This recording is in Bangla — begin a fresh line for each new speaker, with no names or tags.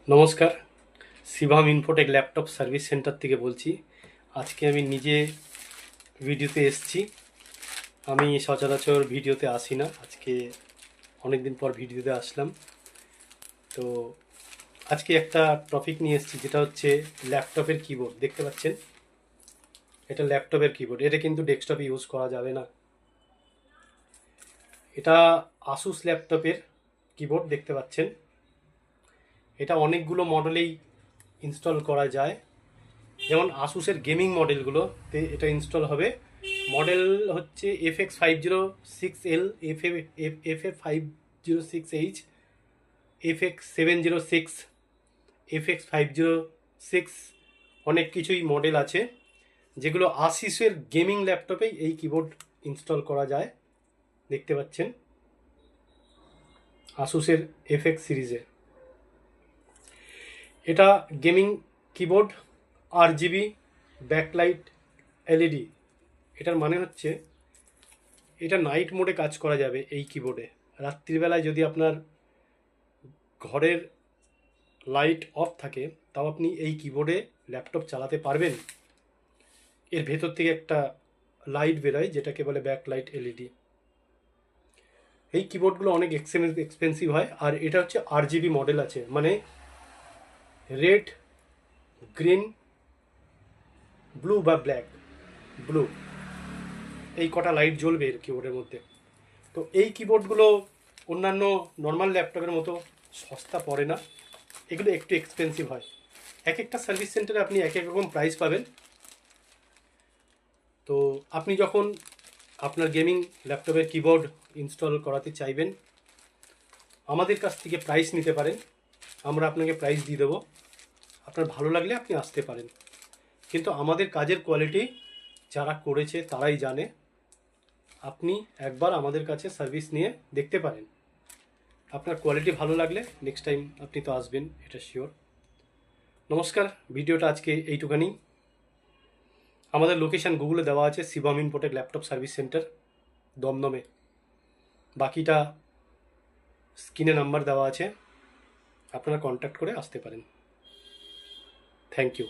নমস্কার, Shivam Infotech laptop service centre থেকে বলছি। আজকে আমি নিজে ভিডিওতে এসেছি। আমি সচরাচর ভিডিওতে আসি না, আজকে অনেক দিন পর ভিডিওতে আসলাম। তো আজকে একটা টপিক নিয়ে এসেছি, যেটা হচ্ছে ল্যাপটপের কিবোর্ড। দেখতে পাচ্ছেন, এটা ল্যাপটপের কিবোর্ড। এটা কিন্তু ডেস্কটপে ইউজ করা যাবে না। এটা আসুস ল্যাপটপের কিবোর্ড, দেখতে পাচ্ছেন। এটা অনেকগুলো মডেলেই ইনস্টল করা যায়। যেমন আসুসের গেমিং মডেলগুলোতে এটা ইনস্টল হবে। মডেল হচ্ছে FX506L, FF506H, FX706, FX506, অনেক কিছুই মডেল আছে, যেগুলো আসুসের গেমিং ল্যাপটপেই এই কিবোর্ড ইনস্টল করা যায়। দেখতে পাচ্ছেন, আসুসের FX সিরিজের এটা gaming keyboard. RGB backlight LED। এটার মানে হচ্ছে এটা নাইট মোডে কাজ করা যাবে এই কিবোর্ডে। রাত্রিবেলায় যদি আপনার ঘরের লাইট অফ থাকে, তাও আপনি এই কিবোর্ডে ল্যাপটপ চালাতে পারবেন। এর ভেতর থেকে একটা লাইট বেরোয়, যেটাকে বলে ব্যাকলাইট LED। এই কিবোর্ডগুলো অনেক এক্সপেন্সিভ হয়। আর এটা হচ্ছে RGB মডেল আছে, মানে রেড, গ্রিন, ব্লু বা ব্ল্যাক। ব্লু, এই কটা লাইট জ্বলবে এর কিবোর্ডের মধ্যে। তো এই কিবোর্ডগুলো অন্যান্য নর্মাল ল্যাপটপের মতো সস্তা পড়ে না, এগুলো একটু এক্সপেন্সিভ হয়। এক একটা সার্ভিস সেন্টারে আপনি এক এক রকম প্রাইস পাবেন। তো আপনি যখন আপনার গেমিং ল্যাপটপের কিবোর্ড ইনস্টল করাতে চাইবেন, আমাদের কাছ থেকে প্রাইস নিতে পারেন। আমরা আপনাকে প্রাইস দিয়ে দেবো। আপনার ভালো লাগলে আপনি আসতে পারেন। কিন্তু আমাদের কাজের কোয়ালিটি যারা করেছে তারাই জানে। আপনি একবার আমাদের কাছে সার্ভিস নিয়ে দেখতে পারেন। আপনার কোয়ালিটি ভালো লাগলে নেক্সট টাইম আপনি তো আসবেন, এটা শিওর। নমস্কার, ভিডিওটা আজকে এইটুখানি। আমাদের লোকেশান গুগলে দেওয়া আছে, Shivam Infotech laptop service centre, দমদমে। বাকিটা স্ক্রিনে নাম্বার দেওয়া আছে, আপনারা কন্ট্যাক্ট করে আসতে পারেন। Thank you.